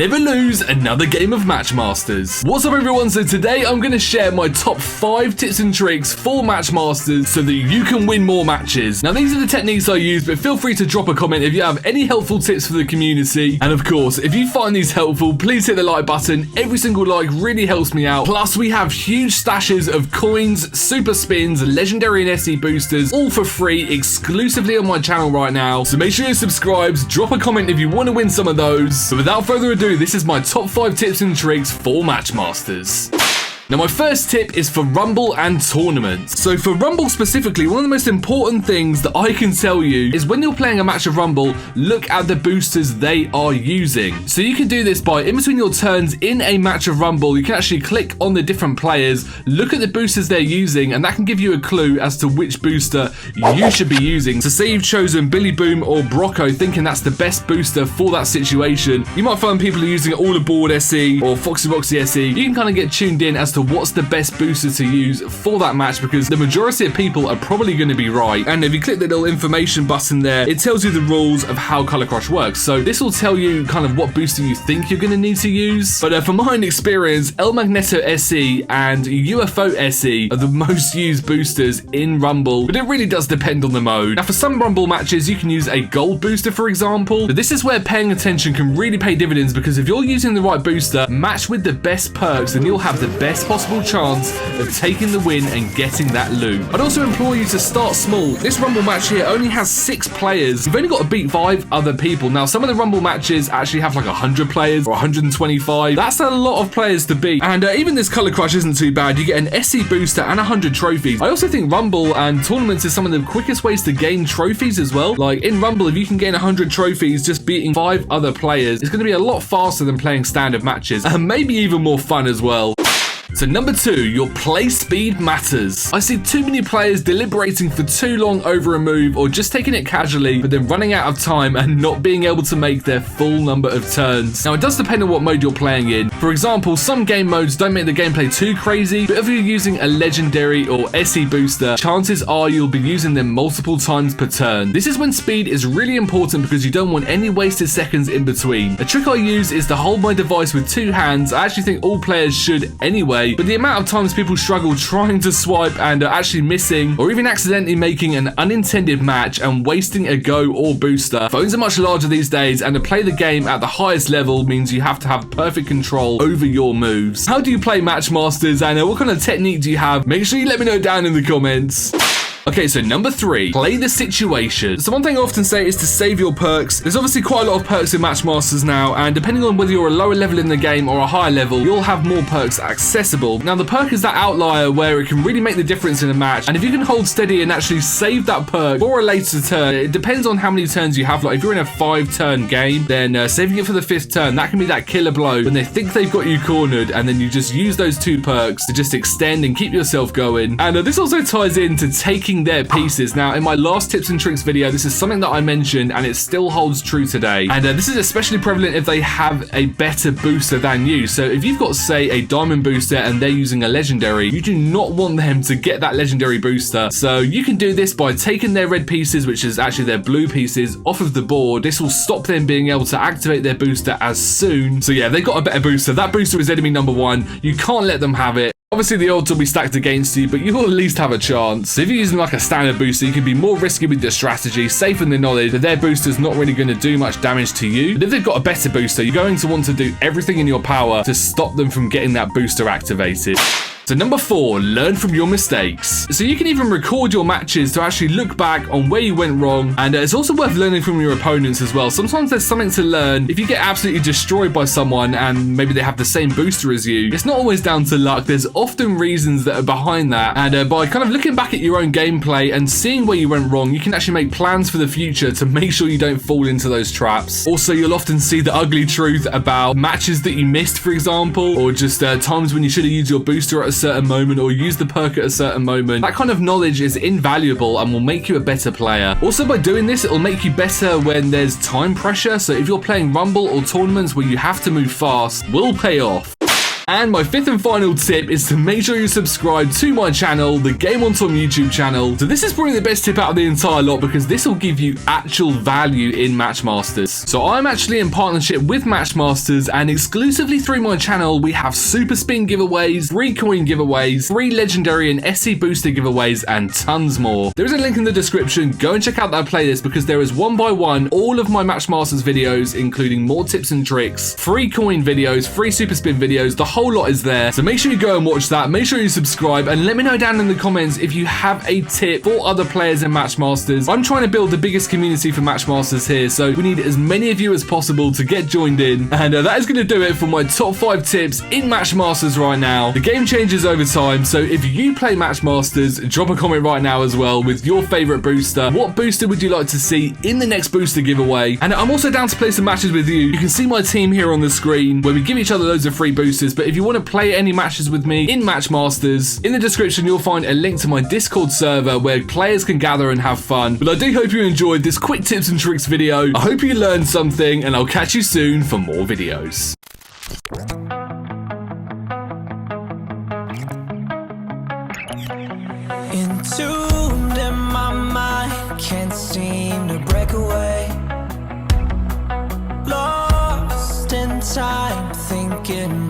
never lose another game of Matchmasters. What's up everyone, so today I'm going to share my top 5 tips and tricks for Matchmasters so that you can win more matches. Now these are the techniques I use, but feel free to drop a comment if you have any helpful tips for the community. And of course, if you find these helpful, please hit the like button. Every single like really helps me out. Plus we have huge stashes of coins, super spins, legendary and SE boosters, all for free exclusively on my channel right now. So make sure you're subscribed, drop a comment if you want to win some of those. But without further ado, this is my top 5 tips and tricks for Matchmasters. Now my first tip is for Rumble and tournaments. So for Rumble specifically, one of the most important things that I can tell you is when you're playing a match of Rumble, look at the boosters they are using. So you can do this by, in between your turns in a match of Rumble, you can actually click on the different players, look at the boosters they're using, and that can give you a clue as to which booster you should be using. So say you've chosen Billy Boom or Brocco, thinking that's the best booster for that situation. You might find people are using All Aboard SE or Foxy Boxy SE. You can kind of get tuned in as to what's the best booster to use for that match, because the majority of people are probably going to be right. And if you click the little information button there, it tells you the rules of how Color Crush works. So this will tell you kind of what booster you think you're going to need to use. But from my own experience, El Magneto SE and UFO SE are the most used boosters in Rumble, but it really does depend on the mode. Now for some Rumble matches, you can use a gold booster, for example. But this is where paying attention can really pay dividends, because if you're using the right booster matched with the best perks, then you'll have the best possible chance of taking the win and getting that loot. I'd also implore you to start small. This Rumble match here only has 6 players. You've only got to beat 5 other people. Now some of the Rumble matches actually have like 100 players or 125. That's a lot of players to beat. And even this Color Crush isn't too bad. You get an SE booster and 100 trophies. I also think Rumble and tournaments is some of the quickest ways to gain trophies as well. Like in Rumble, if you can gain 100 trophies just beating 5 other players, it's going to be a lot faster than playing standard matches, and maybe even more fun as well. So number 2, your play speed matters. I see too many players deliberating for too long over a move, or just taking it casually, but then running out of time and not being able to make their full number of turns. Now it does depend on what mode you're playing in. For example, some game modes don't make the gameplay too crazy, but if you're using a legendary or SE booster, chances are you'll be using them multiple times per turn. This is when speed is really important, because you don't want any wasted seconds in between. A trick I use is to hold my device with 2 hands. I actually think all players should anyway. But the amount of times people struggle trying to swipe and are actually missing, or even accidentally making an unintended match and wasting a go or booster. Phones are much larger these days, and to play the game at the highest level means you have to have perfect control over your moves. How do you play Matchmasters, and what kind of technique do you have? Make sure you let me know down in the comments. Okay, so number 3, play the situation. So one thing I often say is to save your perks. There's obviously quite a lot of perks in Matchmasters now, and depending on whether you're a lower level in the game or a higher level, you'll have more perks accessible. Now the perk is that outlier where it can really make the difference in a match, and if you can hold steady and actually save that perk for a later turn, it depends on how many turns you have. Like if you're in a 5-turn game, then saving it for the 5th turn, that can be that killer blow when they think they've got you cornered, and then you just use those 2 perks to just extend and keep yourself going. And this also ties into taking their pieces. Now in my last tips and tricks video, this is something that I mentioned, and it still holds true today, and this is especially prevalent if they have a better booster than you. So if you've got, say, a diamond booster and they're using a legendary, you do not want them to get that legendary booster. So you can do this by taking their red pieces, which is actually their blue pieces, off of the board. This will stop them being able to activate their booster as soon. So yeah, they got a better booster. That booster is enemy number 1. You can't let them have it. Obviously the odds will be stacked against you, but you'll at least have a chance. If you're using like a standard booster, you can be more risky with your strategy, safe in the knowledge that their booster's not really going to do much damage to you. But if they've got a better booster, you're going to want to do everything in your power to stop them from getting that booster activated. So number 4, learn from your mistakes. So you can even record your matches to actually look back on where you went wrong, and it's also worth learning from your opponents as well. Sometimes there's something to learn. If you get absolutely destroyed by someone and maybe they have the same booster as you, it's not always down to luck. There's often reasons that are behind that, and by kind of looking back at your own gameplay and seeing where you went wrong, you can actually make plans for the future to make sure you don't fall into those traps. Also, you'll often see the ugly truth about matches that you missed, for example, or just times when you should have used your booster at a certain moment or use the perk at a certain moment. That kind of knowledge is invaluable and will make you a better player. Also, by doing this, it will make you better when there's time pressure. So if you're playing Rumble or tournaments where you have to move fast, will pay off. And my fifth and final tip is to make sure you subscribe to my channel, the GameOnTom YouTube channel. So this is probably the best tip out of the entire lot because this will give you actual value in Matchmasters. So I'm actually in partnership with Matchmasters, and exclusively through my channel we have super spin giveaways, free coin giveaways, free legendary and SC booster giveaways, and tons more. There is a link in the description. Go and check out that playlist because there is one by one all of my Matchmasters videos, including more tips and tricks, free coin videos, free super spin videos. The whole lot is there. So make sure you go and watch that. Make sure you subscribe and let me know down in the comments if you have a tip for other players in Matchmasters. I'm trying to build the biggest community for Matchmasters here, so we need as many of you as possible to get joined in. And that is going to do it for my top 5 tips in Matchmasters right now. The game changes over time, so if you play Matchmasters, drop a comment right now as well with your favorite booster. What booster would you like to see in the next booster giveaway? And I'm also down to play some matches with you. You can see my team here on the screen where we give each other loads of free boosters, but if you want to play any matches with me in Matchmasters, in the description you'll find a link to my Discord server where players can gather and have fun. But I do hope you enjoyed this quick tips and tricks video. I hope you learned something, and I'll catch you soon for more videos. Entombed in my mind, can't seem to break away. Lost in time, thinking